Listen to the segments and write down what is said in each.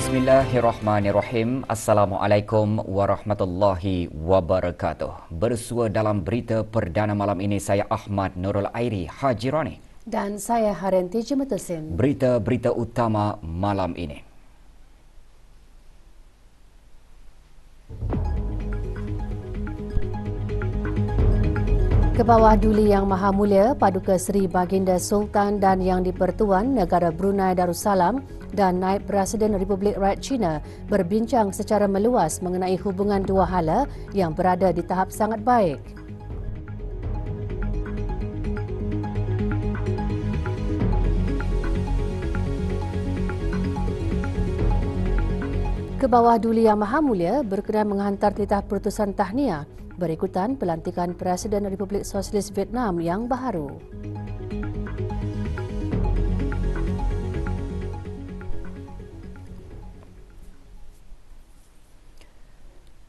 Bismillahirrahmanirrahim. Assalamualaikum warahmatullahi wabarakatuh. Bersua dalam berita perdana malam ini, saya Ahmad Nurul Airi Haji Rani. Dan saya Harenti Jematusin. Berita-berita utama malam ini. Kebawah Duli Yang Maha Mulia Paduka Seri Baginda Sultan dan Yang di-Pertuan Negara Brunei Darussalam dan Naib Presiden Republik Rakyat China berbincang secara meluas mengenai hubungan dua hala yang berada di tahap sangat baik. Kebawah Duli Yang Maha Mulia berkenan menghantar titah putusan tahniah berikutan pelantikan Presiden Republik Sosialis Vietnam yang baharu.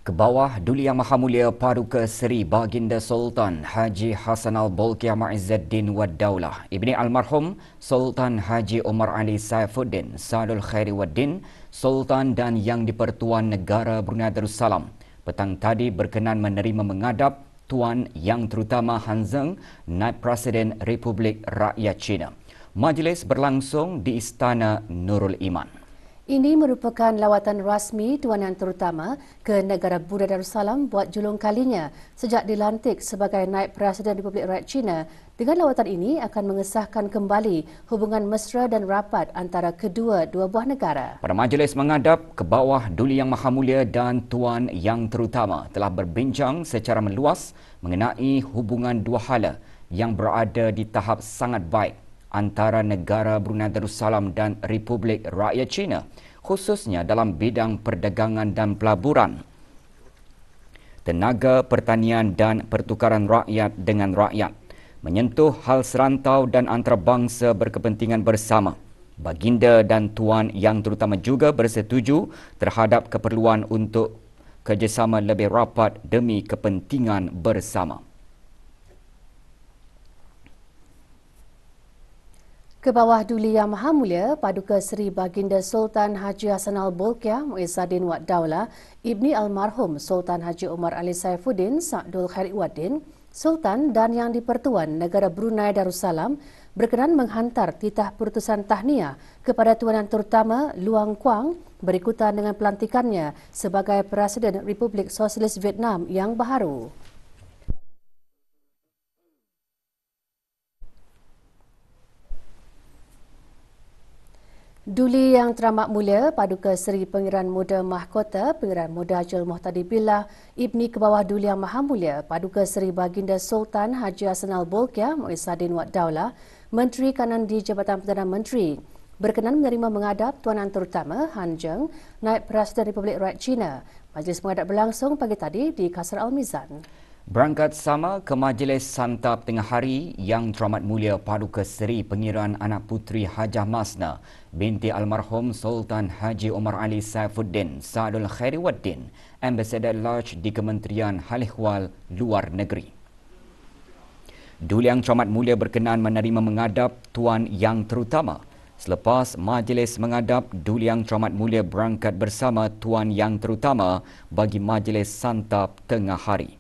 Kebawah Duli Yang Maha Mulia Paduka Seri Baginda Sultan Haji Hassanal Bolkiah Ma'izzuddin Wad Daulah Ibni Almarhum Sultan Haji Omar Ali Saifuddin Sadul Khairi Waddin Sultan dan Yang di-Pertuan Negara Brunei Darussalam petang tadi berkenan menerima menghadap Tuan Yang Terutama Han Zheng, Naib Presiden Republik Rakyat China. Majlis berlangsung di Istana Nurul Iman. Ini merupakan lawatan rasmi Tuan Yang Terutama ke negara Brunei Darussalam buat julung kalinya sejak dilantik sebagai Naib Presiden Republik Rakyat China. Dengan lawatan ini akan mengesahkan kembali hubungan mesra dan rapat antara dua buah negara. Pada majlis menghadap, Kebawah Duli Yang Maha Mulia dan Tuan Yang Terutama telah berbincang secara meluas mengenai hubungan dua hala yang berada di tahap sangat baik antara negara Brunei Darussalam dan Republik Rakyat China, khususnya dalam bidang perdagangan dan pelaburan, tenaga pertanian dan pertukaran rakyat dengan rakyat, menyentuh hal serantau dan antarabangsa berkepentingan bersama. Baginda dan Tuan Yang Terutama juga bersetuju terhadap keperluan untuk kerjasama lebih rapat demi kepentingan bersama. Kebawah Duli Yang Maha Mulia Paduka Seri Baginda Sultan Haji Hassanal Bolkiah Ma'izzuddin Wad Daulah Ibni Almarhum Sultan Haji Omar Ali Saifuddin Sadul Khairi Waddin Sultan dan Yang di-Pertuan Negara Brunei Darussalam berkenan menghantar titah putusan tahniah kepada Tuan Yang Terutama Luang Quang berikutan dengan pelantikannya sebagai Presiden Republik Sosialis Vietnam yang baharu. Duli Yang Teramat Mulia Paduka Seri Pangeran Muda Mahkota Pangeran Muda Haji Muhtadi Billah Ibni Kebawah Duli Yang Maha Mulia Paduka Seri Baginda Sultan Haji Hassanal Bolkiah Ma'izzuddin Wad Daulah Menteri Kanan di Jabatan Perdana Menteri berkenan menerima menghadap Tuan Yang Terutama Han Zheng, Naib Presiden Republik Rakyat China. Majlis menghadap berlangsung pagi tadi di Kasar Al-Mizan. Berangkat sama ke majlis santap tengah hari Yang Teramat Mulia Paduka Seri Pengiran Anak Puteri Hajah Masna binti Almarhum Sultan Haji Omar Ali Saifuddin Sadul Khairi Waddin, Ambassador Large di Kementerian Hal Ehwal Luar Negeri. Duli Yang Teramat Mulia berkenan menerima menghadap Tuan Yang Terutama. Selepas majlis menghadap, Duli Yang Teramat Mulia berangkat bersama Tuan Yang Terutama bagi majlis santap tengah hari.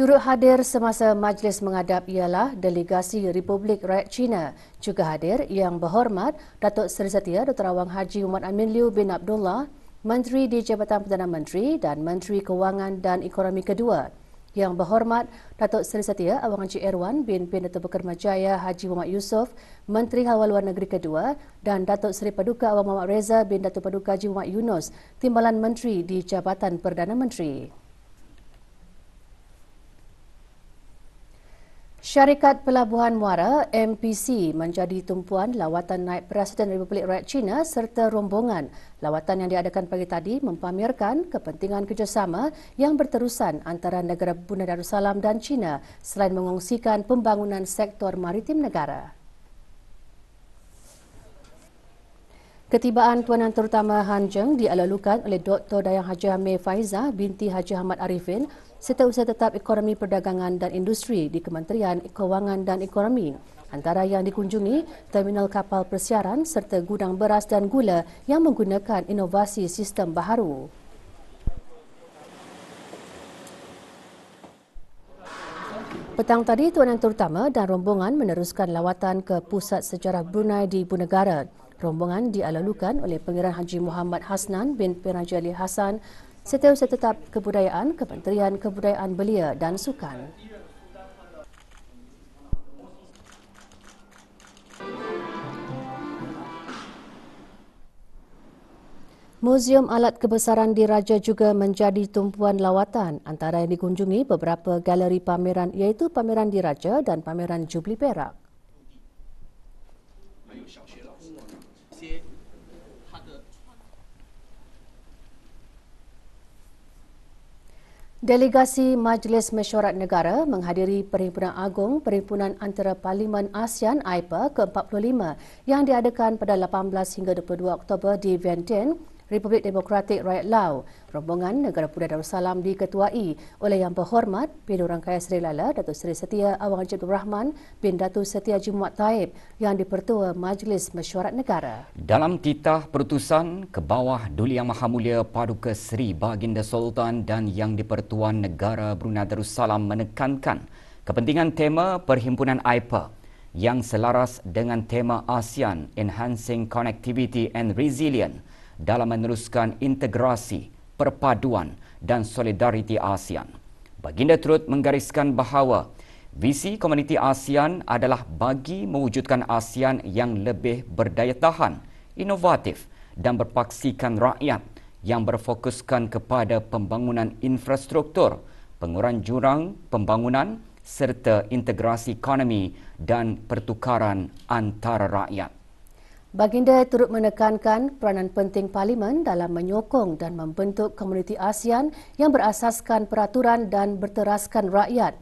Turut hadir semasa majlis menghadap ialah delegasi Republik Rakyat China. Juga hadir Yang Berhormat Datuk Seri Setia Dr. Awang Haji Muhammad Amin Liu bin Abdullah, Menteri di Jabatan Perdana Menteri dan Menteri Kewangan dan Ekonomi kedua. Yang Berhormat Datuk Seri Setia Awang Haji Erwan bin Datuk Pekermajaya Haji Muhammad Yusof, Menteri Hal Luar Negeri kedua, dan Datuk Seri Paduka Awang Muhammad Reza bin Datuk Paduka Haji Muhammad Yunus, Timbalan Menteri di Jabatan Perdana Menteri. Syarikat Pelabuhan Muara MPC menjadi tumpuan lawatan Naib Presiden Republik Rakyat China serta rombongan. Lawatan yang diadakan pagi tadi mempamerkan kepentingan kerjasama yang berterusan antara negara Brunei Darussalam dan China selain mengongsikan pembangunan sektor maritim negara. Ketibaan Tuan Yang Terutama Han Zheng dialalukan oleh Dr. Dayang Haji Hamid Faizah binti Haji Ahmad Arifin, Setiausaha Tetap Ekonomi Perdagangan dan Industri di Kementerian Kewangan dan Ekonomi. Antara yang dikunjungi, terminal kapal persiaran serta gudang beras dan gula yang menggunakan inovasi sistem baharu. Petang tadi, Tuan Yang Terutama dan rombongan meneruskan lawatan ke Pusat Sejarah Brunei di Ibu Negara. Rombongan dialalukan oleh Pangeran Haji Muhammad Hasnan bin Piraja Ali Hassan, Setiausaha Tetap Kebudayaan, Kementerian Kebudayaan Belia dan Sukan. Muzium Alat Kebesaran Diraja juga menjadi tumpuan lawatan. Antara yang dikunjungi beberapa galeri pameran iaitu Pameran Diraja dan Pameran Jubli Perak. Delegasi Majlis Mesyuarat Negara menghadiri Perhimpunan Agung Perhimpunan Antara Parlimen ASEAN AIPA ke-45 yang diadakan pada 18 hingga 22 Oktober di Vientiane, Republik Demokratik Rakyat Lao. Rombongan Negara Pura Darussalam diketuai oleh Yang Berhormat Penduduk Rangkaian Seri Lala Datuk Seri Setia Awang Haji Abdul Rahman bin Datuk Setia Haji Muhammad Taib yang di-Pertua Majlis Mesyuarat Negara. Dalam titah perutusan ke bawah Duli Yang Maha Mulia Paduka Seri Baginda Sultan dan Yang di-Pertuan Negara Brunei Darussalam menekankan kepentingan tema Perhimpunan AIPA yang selaras dengan tema ASEAN Enhancing Connectivity and Resilience dalam meneruskan integrasi, perpaduan dan solidariti ASEAN. Baginda turut menggariskan bahawa visi komuniti ASEAN adalah bagi mewujudkan ASEAN yang lebih berdaya tahan, inovatif dan berpaksikan rakyat yang berfokuskan kepada pembangunan infrastruktur, pengurangan jurang pembangunan serta integrasi ekonomi dan pertukaran antara rakyat. Baginda turut menekankan peranan penting Parlimen dalam menyokong dan membentuk komuniti ASEAN yang berasaskan peraturan dan berteraskan rakyat.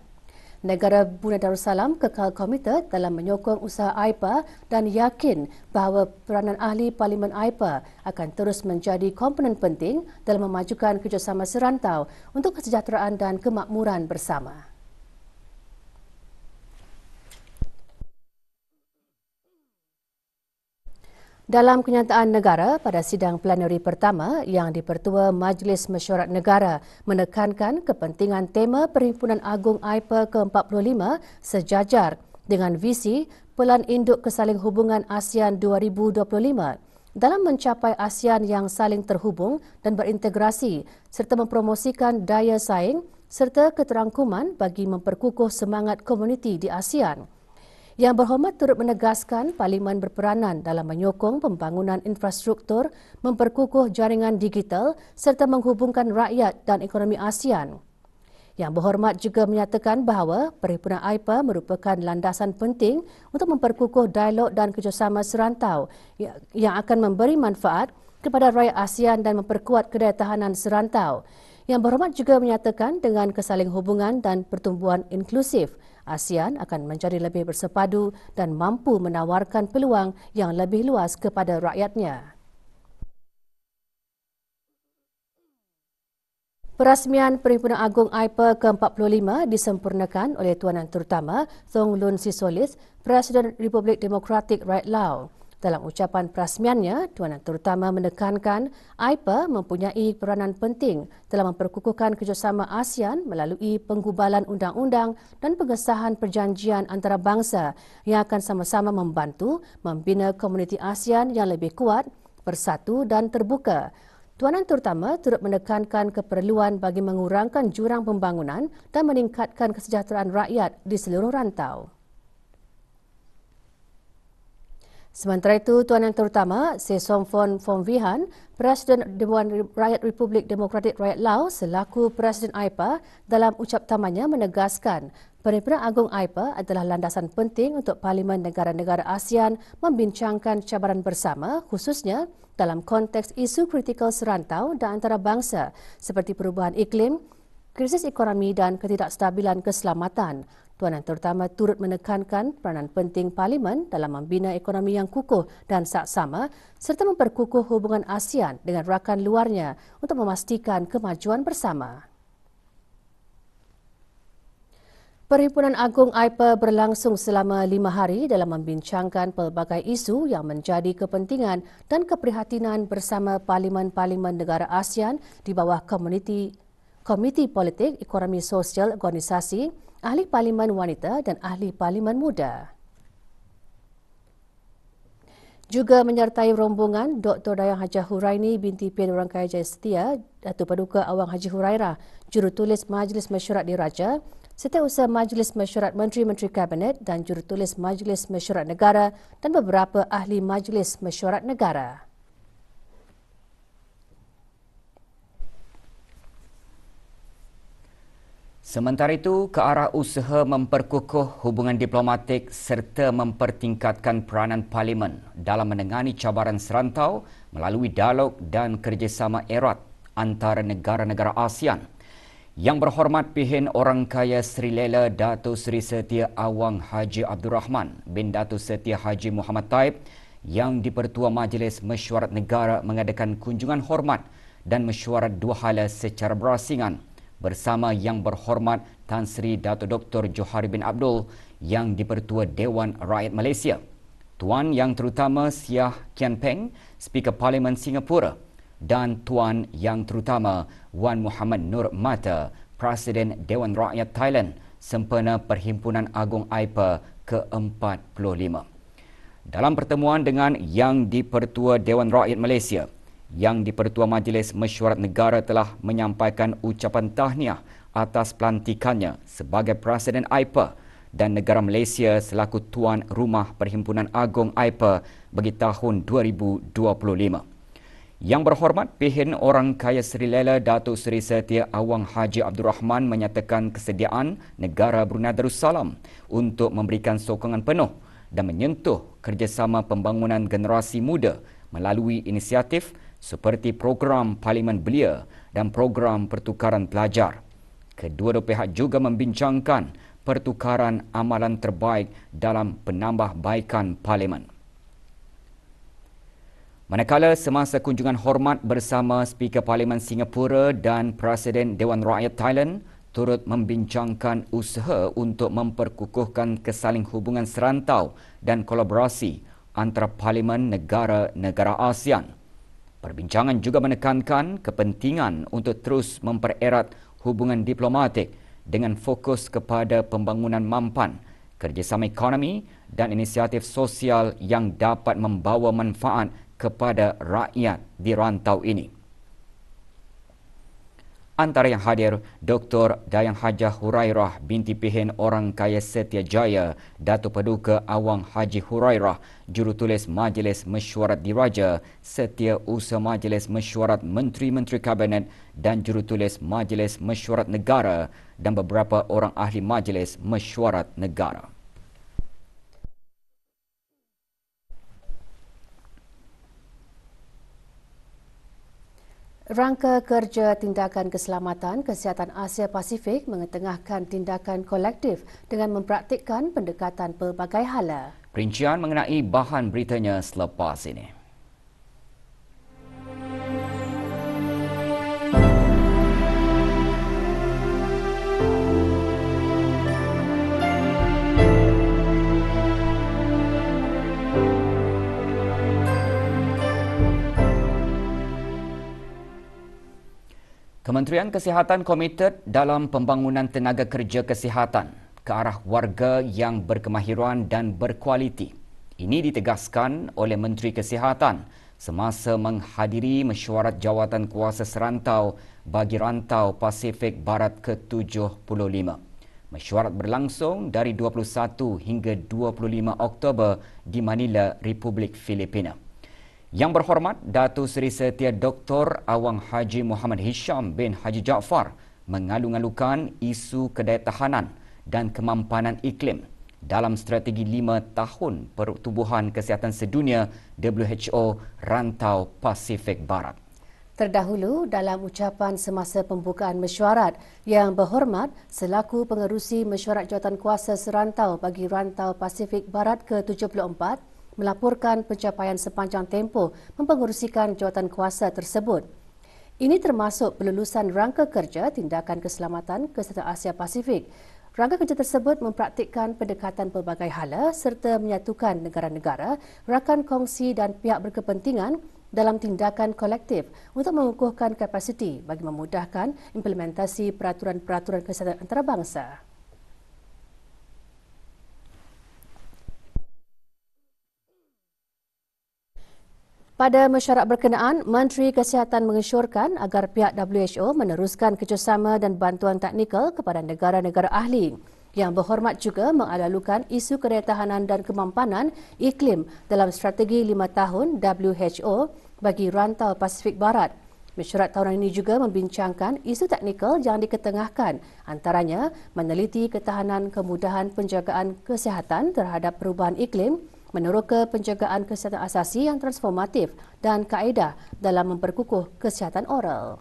Negara Brunei Darussalam kekal komited dalam menyokong usaha AIPA dan yakin bahawa peranan ahli Parlimen AIPA akan terus menjadi komponen penting dalam memajukan kerjasama serantau untuk kesejahteraan dan kemakmuran bersama. Dalam kenyataan negara pada sidang plenari pertama yang di-Pertua Majlis Mesyuarat Negara menekankan kepentingan tema Perhimpunan Agung AIPA ke-45 sejajar dengan visi Pelan Induk Kesaling Hubungan ASEAN 2025 dalam mencapai ASEAN yang saling terhubung dan berintegrasi serta mempromosikan daya saing serta keterangkuman bagi memperkukuh semangat komuniti di ASEAN. Yang Berhormat turut menegaskan Parlimen berperanan dalam menyokong pembangunan infrastruktur, memperkukuh jaringan digital serta menghubungkan rakyat dan ekonomi ASEAN. Yang Berhormat juga menyatakan bahawa Perhimpunan AIPA merupakan landasan penting untuk memperkukuh dialog dan kerjasama serantau yang akan memberi manfaat kepada rakyat ASEAN dan memperkuat kedayantahanan serantau. Yang Berhormat juga menyatakan dengan kesaling hubungan dan pertumbuhan inklusif, ASEAN akan menjadi lebih bersepadu dan mampu menawarkan peluang yang lebih luas kepada rakyatnya. Perasmian Perhimpunan Agung AIPA ke-45 disempurnakan oleh Tuan Yang Terutama Thong Lun Sisolis, Presiden Republik Demokratik Rakyat Lao. Dalam ucapan perasmiannya, Tuan Yang Terutama menekankan AIPA mempunyai peranan penting dalam memperkukuhkan kerjasama ASEAN melalui penggubalan undang-undang dan pengesahan perjanjian antarabangsa yang akan sama-sama membantu membina komuniti ASEAN yang lebih kuat, bersatu dan terbuka. Tuan Yang Terutama turut menekankan keperluan bagi mengurangkan jurang pembangunan dan meningkatkan kesejahteraan rakyat di seluruh rantau. Sementara itu, Tuan Yang Terutama Se Somphon Phomvihan, Presiden Dewan Rakyat Republik Demokratik Rakyat Lao selaku Presiden AIPA dalam ucap tamannya menegaskan Perhimpunan Agung AIPA adalah landasan penting untuk Parlimen negara-negara ASEAN membincangkan cabaran bersama khususnya dalam konteks isu kritikal serantau dan antarabangsa seperti perubahan iklim, krisis ekonomi dan ketidakstabilan keselamatan. Tuan Yang Terutama turut menekankan peranan penting Parlimen dalam membina ekonomi yang kukuh dan saksama serta memperkukuh hubungan ASEAN dengan rakan luarnya untuk memastikan kemajuan bersama. Perhimpunan Agung AIPA berlangsung selama 5 hari dalam membincangkan pelbagai isu yang menjadi kepentingan dan keprihatinan bersama Parlimen-Parlimen negara ASEAN di bawah Komiti Politik Ekonomi Sosial Organisasi, Ahli Parlimen Wanita dan Ahli Parlimen Muda. Juga menyertai rombongan Dr. Dayang Hajah Huraini binti P. Rangkaya Jaya Setia, Datuk Paduka Awang Haji Hurairah, Jurutulis Majlis Mesyuarat Diraja, Setiausaha Majlis Mesyuarat Menteri-Menteri Kabinet dan Jurutulis Majlis Mesyuarat Negara dan beberapa ahli Majlis Mesyuarat Negara. Sementara itu, ke arah usaha memperkukuh hubungan diplomatik serta mempertingkatkan peranan Parlimen dalam menangani cabaran serantau melalui dialog dan kerjasama erat antara negara-negara ASEAN. Yang Berhormat Pihin Orang Kaya Sri Lela Dato' Seri Setia Awang Haji Abdul Rahman bin Dato' Setia Haji Muhammad Taib yang di-Pertua Majlis Mesyuarat Negara mengadakan kunjungan hormat dan mesyuarat dua hala secara berasingan bersama Yang Berhormat Tan Sri Dato' Dr. Johari bin Abdul yang di-Pertua Dewan Rakyat Malaysia, Tuan Yang Terutama Siah Kian Peng, Speaker Parlimen Singapura, dan Tuan Yang Terutama Wan Muhammad Nur Mata, Presiden Dewan Rakyat Thailand sempena Perhimpunan Agung AIPA ke-45. Dalam pertemuan dengan Yang di-Pertua Dewan Rakyat Malaysia, Yang di-Pertua Majlis Mesyuarat Negara telah menyampaikan ucapan tahniah atas pelantikannya sebagai Presiden AIPA dan negara Malaysia selaku tuan rumah Perhimpunan Agung AIPA bagi tahun 2025. Yang Berhormat Pihin Orang Kaya Sri Lela Dato' Seri Setia Awang Haji Abdul Rahman menyatakan kesediaan negara Brunei Darussalam untuk memberikan sokongan penuh dan menyentuh kerjasama pembangunan generasi muda melalui inisiatif seperti program Parlimen Belia dan program pertukaran pelajar. Kedua-dua pihak juga membincangkan pertukaran amalan terbaik dalam penambahbaikan Parlimen. Manakala semasa kunjungan hormat bersama Speaker Parlimen Singapura dan Presiden Dewan Rakyat Thailand turut membincangkan usaha untuk memperkukuhkan kesaling hubungan serantau dan kolaborasi antara Parlimen negara-negara ASEAN. Perbincangan juga menekankan kepentingan untuk terus mempererat hubungan diplomatik dengan fokus kepada pembangunan mampan, kerjasama ekonomi dan inisiatif sosial yang dapat membawa manfaat kepada rakyat di rantau ini. Antara yang hadir, Dr. Dayang Hajah Hurairah binti Pihin Orang Kaya Setia Jaya, Datuk Paduka Awang Haji Hurairah, Jurutulis Majlis Mesyuarat Diraja, Setiausaha Majlis Mesyuarat Menteri-Menteri Kabinet dan Jurutulis Majlis Mesyuarat Negara dan beberapa orang ahli Majlis Mesyuarat Negara. Rangka Kerja Tindakan Keselamatan Kesihatan Asia Pasifik mengetengahkan tindakan kolektif dengan mempraktikkan pendekatan pelbagai hala. Perincian mengenai bahan beritanya selepas ini. Kementerian Kesihatan komited dalam pembangunan tenaga kerja kesihatan ke arah warga yang berkemahiran dan berkualiti. Ini ditegaskan oleh Menteri Kesihatan semasa menghadiri mesyuarat jawatan kuasa serantau bagi rantau Pasifik Barat ke-75. Mesyuarat berlangsung dari 21 hingga 25 Oktober di Manila, Republik Filipina. Yang Berhormat Dato' Seri Setia Dr. Awang Haji Muhammad Hisham bin Haji Jaafar mengalu-alukan isu kedayatahanan dan kemampanan iklim dalam strategi 5 tahun Pertubuhan Kesihatan Sedunia WHO Rantau Pasifik Barat. Terdahulu dalam ucapan semasa pembukaan mesyuarat, Yang Berhormat selaku pengerusi mesyuarat jawatan kuasa serantau bagi Rantau Pasifik Barat ke-74 melaporkan pencapaian sepanjang tempoh mempengerusikan jawatan kuasa tersebut. Ini termasuk pelulusan Rangka Kerja Tindakan Keselamatan Kesihatan Asia Pasifik, Rangka kerja tersebut mempraktikkan pendekatan pelbagai hala serta menyatukan negara-negara, rakan kongsi dan pihak berkepentingan dalam tindakan kolektif untuk mengukuhkan kapasiti bagi memudahkan implementasi peraturan-peraturan kesihatan antarabangsa. Pada mesyuarat berkenaan, Menteri Kesihatan mengesyorkan agar pihak WHO meneruskan kerjasama dan bantuan teknikal kepada negara-negara ahli. Yang berhormat juga mengalalukan isu kedaertahanan dan kemampanan iklim dalam strategi 5 tahun WHO bagi rantau Pasifik Barat. Mesyuarat tahunan ini juga membincangkan isu teknikal yang diketengahkan, antaranya meneliti ketahanan kemudahan penjagaan kesihatan terhadap perubahan iklim, meneroka penjagaan kesihatan asasi yang transformatif dan kaedah dalam memperkukuh kesihatan oral.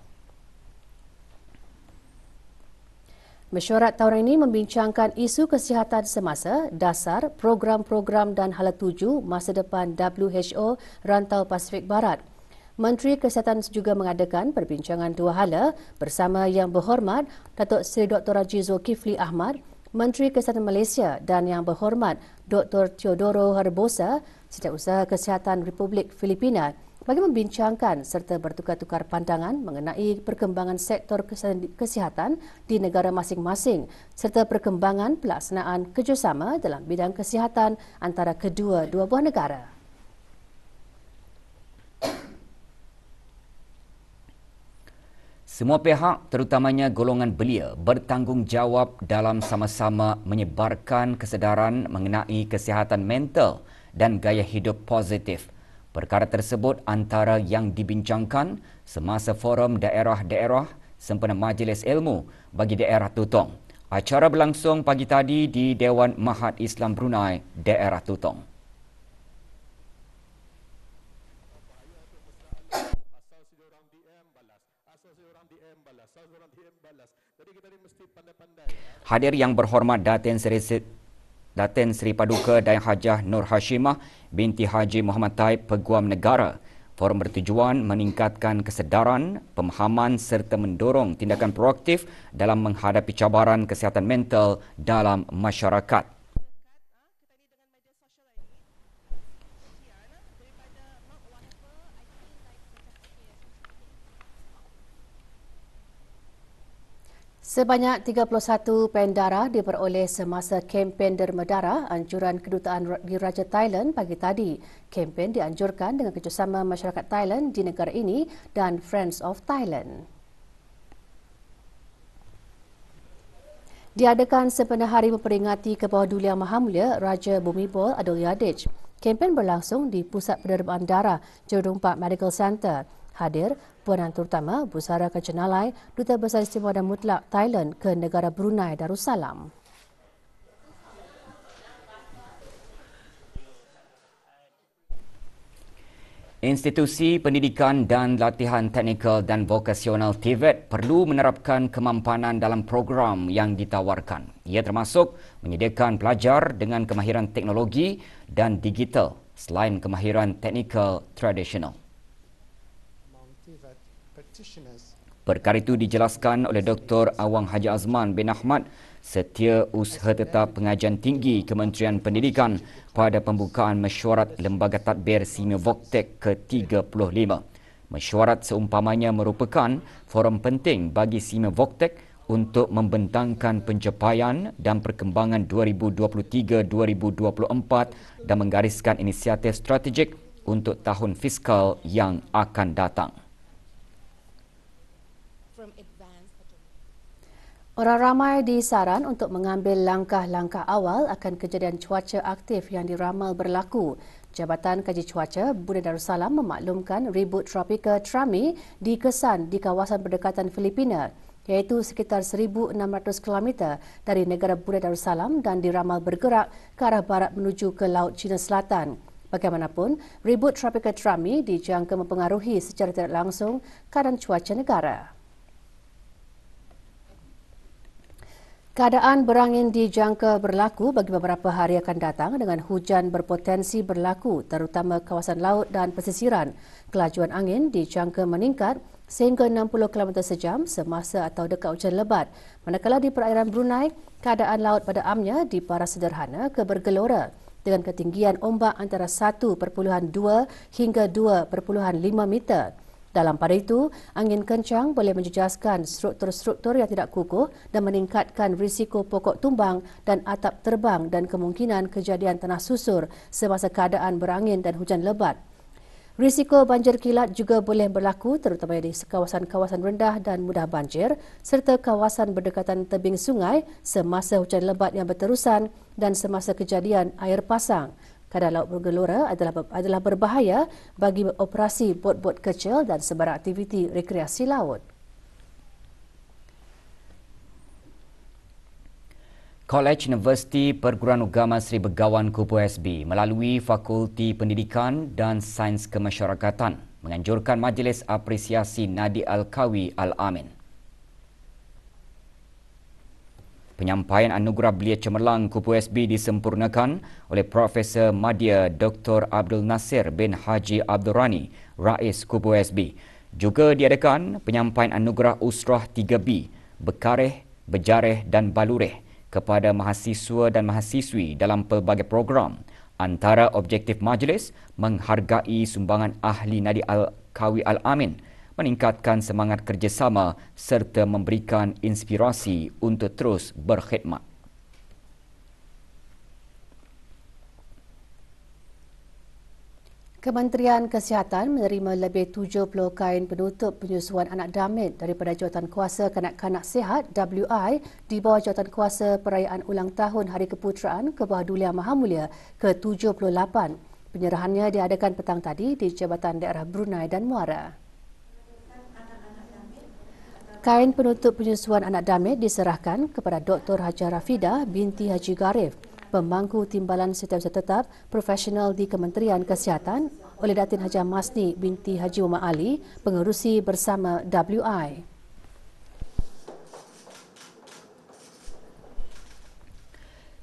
Mesyuarat tahunan ini membincangkan isu kesihatan semasa, dasar, program-program dan hala tuju masa depan WHO Rantau Pasifik Barat. Menteri Kesihatan juga mengadakan perbincangan dua hala bersama Yang Berhormat Datuk Seri Dr. Haji Zulkifli Ahmad, Menteri Kesihatan Malaysia dan Yang Berhormat Dr. Teodoro Harbosa, Setiausaha Kesihatan Republik Filipina bagi membincangkan serta bertukar-tukar pandangan mengenai perkembangan sektor kesihatan di negara masing-masing serta perkembangan pelaksanaan kerjasama dalam bidang kesihatan antara dua buah negara. Semua pihak, terutamanya golongan belia, bertanggungjawab dalam sama-sama menyebarkan kesedaran mengenai kesihatan mental dan gaya hidup positif. Perkara tersebut antara yang dibincangkan semasa forum daerah-daerah sempena Majlis Ilmu bagi daerah Tutong. Acara berlangsung pagi tadi di Dewan Mahat Islam Brunei, daerah Tutong. Hadir yang berhormat Datin Seri Paduka Dayang Hajah Nur Hashimah binti Haji Muhammad Taib Peguam Negara. Forum bertujuan meningkatkan kesedaran, pemahaman serta mendorong tindakan proaktif dalam menghadapi cabaran kesihatan mental dalam masyarakat. Sebanyak 31 pen darah diperoleh semasa kempen derma darah anjuran kedutaan di Raja Thailand pagi tadi. Kempen dianjurkan dengan kerjasama masyarakat Thailand di negara ini dan Friends of Thailand. Diadakan sempena hari memperingati ke bawah Duli Yang Maha Mulia Raja Bhumibol Adulyadej. Kempen berlangsung di Pusat Pendermaan Darah Jerudong Park Medical Center. Hadir Puanan Terutama Busara Kanchanalai, Duta Besar Istimewa dan Mutlak Thailand ke negara Brunei Darussalam. Institusi Pendidikan dan Latihan Teknikal dan Vokasional TVET perlu menerapkan kemampanan dalam program yang ditawarkan. Ia termasuk menyediakan pelajar dengan kemahiran teknologi dan digital selain kemahiran teknikal tradisional. Perkara itu dijelaskan oleh Dr. Awang Haji Azman bin Ahmad, Setiausaha Tetap Pengajian Tinggi Kementerian Pendidikan pada pembukaan mesyuarat Lembaga Tadbir SIMA Voktek ke-35. Mesyuarat seumpamanya merupakan forum penting bagi SIMA Voktek untuk membentangkan pencapaian dan perkembangan 2023-2024 dan menggariskan inisiatif strategik untuk tahun fiskal yang akan datang. Orang ramai disaran untuk mengambil langkah-langkah awal akan kejadian cuaca aktif yang diramal berlaku. Jabatan Kaji Cuaca Brunei Darussalam memaklumkan ribut tropika Trami dikesan di kawasan berdekatan Filipina, iaitu sekitar 1,600 km dari negara Brunei Darussalam dan diramal bergerak ke arah barat menuju ke Laut Cina Selatan. Bagaimanapun, ribut tropika Trami dijangka mempengaruhi secara tidak langsung keadaan cuaca negara. Keadaan berangin dijangka berlaku bagi beberapa hari akan datang dengan hujan berpotensi berlaku terutama kawasan laut dan pesisiran. Kelajuan angin dijangka meningkat sehingga 60 km sejam semasa atau dekat hujan lebat. Manakala di perairan Brunei, keadaan laut pada amnya diparas sederhana ke bergelora dengan ketinggian ombak antara 1.2 hingga 2.5 meter. Dalam pada itu, angin kencang boleh menjejaskan struktur-struktur yang tidak kukuh dan meningkatkan risiko pokok tumbang dan atap terbang dan kemungkinan kejadian tanah susur semasa keadaan berangin dan hujan lebat. Risiko banjir kilat juga boleh berlaku terutama di kawasan-kawasan rendah dan mudah banjir serta kawasan berdekatan tebing sungai semasa hujan lebat yang berterusan dan semasa kejadian air pasang. Keadaan laut bergelora adalah berbahaya bagi operasi bot-bot kecil dan sebarang aktiviti rekreasi laut. Kolej Universiti Perguruan Agama Seri Begawan Kupu SB melalui Fakulti Pendidikan dan Sains Kemasyarakatan menganjurkan Majlis Apresiasi Nadi Al-Kawi Al-Amin. Penyampaian anugerah belia cemerlang Kupu SB disempurnakan oleh Profesor Madya Dr. Abdul Nasir bin Haji Abdul Rani, Rais Kupu SB. Juga diadakan penyampaian anugerah Usrah 3B, Bekareh, Bejareh dan Balureh kepada mahasiswa dan mahasiswi dalam pelbagai program. Antara objektif majlis menghargai sumbangan ahli Nadi Al-Kawi Al-Amin, meningkatkan semangat kerjasama serta memberikan inspirasi untuk terus berkhidmat. Kementerian Kesihatan menerima lebih 70 kain penutup penyusuan anak damit daripada Jawatankuasa Kanak-Kanak Sihat WI di bawah Jawatankuasa Perayaan Ulang Tahun Hari Keputeraan Kebahadulian Mahamulia ke-78. Penyerahannya diadakan petang tadi di Jabatan Daerah Brunei dan Muara. Kain penutup penyusuan anak damit diserahkan kepada Dr. Hajar Rafidah binti Haji Garif, pemangku Timbalan Setiausaha Tetap Profesional di Kementerian Kesihatan oleh Datin Hajar Masni binti Haji Muhammad Ali, pengerusi bersama WI.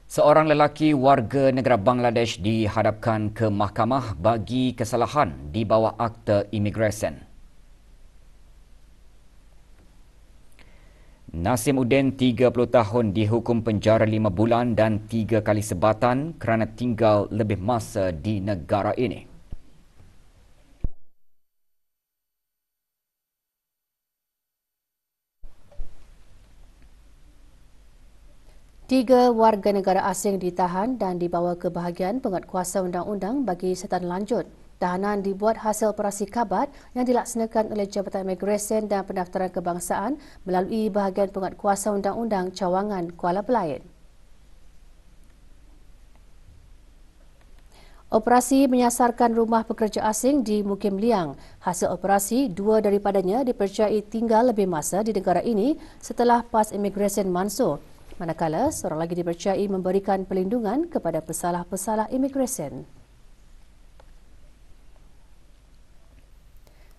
Seorang lelaki warga negara Bangladesh dihadapkan ke mahkamah bagi kesalahan di bawah Akta Imigresen. Nasim Uddin, 30 tahun, dihukum penjara 5 bulan dan 3 kali sebatan kerana tinggal lebih masa di negara ini. Tiga warga negara asing ditahan dan dibawa ke bahagian penguatkuasa undang-undang bagi setan lanjut. Tahanan dibuat hasil operasi kabat yang dilaksanakan oleh Jabatan Imigresen dan Pendaftaran Kebangsaan melalui bahagian penguatkuasa undang-undang Cawangan, Kuala Belait. Operasi menyasarkan rumah pekerja asing di Mukim Liang. Hasil operasi, 2 daripadanya dipercayai tinggal lebih masa di negara ini setelah PAS Imigresen Mansur. Manakala seorang lagi dipercayai memberikan perlindungan kepada pesalah-pesalah imigresen.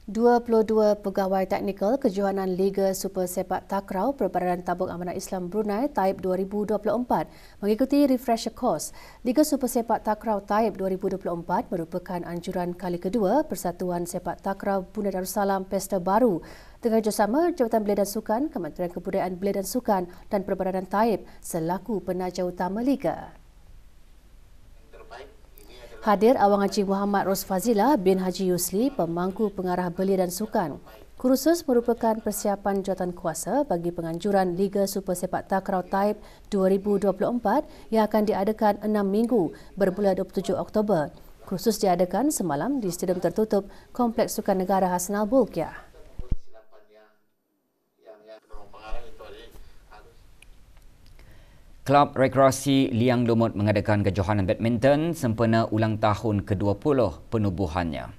22 pegawai teknikal kejohanan Liga Super Sepak Takraw Perbadanan Tabung Amanah Islam Brunei Taib 2024 mengikuti refresher course. Liga Super Sepak Takraw Taib 2024 merupakan anjuran kali kedua Persatuan Sepak Takraw Brunei Darussalam Pesta Baru dengan kerjasama Jabatan Belia dan Sukan, Kementerian Kebudayaan Belia dan Sukan dan Perbadanan Taib selaku penaja utama Liga. Hadir Awang Haji Muhammad Rosfazila bin Haji Yusli, pemangku pengarah Belia dan Sukan. Kursus merupakan persiapan jawatankuasa bagi penganjuran Liga Super Sepak Takraw Taib 2024 yang akan diadakan 6 minggu bermula 27 Oktober. Kursus diadakan semalam di Stadium Tertutup Kompleks Sukan Negara Hasnal Bolkiah. Kelab Rekreasi Liang Lumut mengadakan kejohanan badminton sempena ulang tahun ke-20 penubuhannya.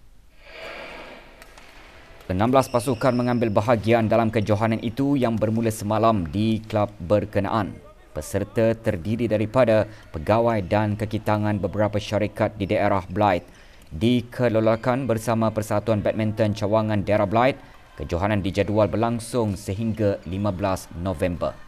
16 pasukan mengambil bahagian dalam kejohanan itu yang bermula semalam di kelab berkenaan. Peserta terdiri daripada pegawai dan kekitangan beberapa syarikat di daerah Belait. Dikelolakan bersama Persatuan Badminton Cawangan Daerah Belait, kejohanan dijadual berlangsung sehingga 15 November.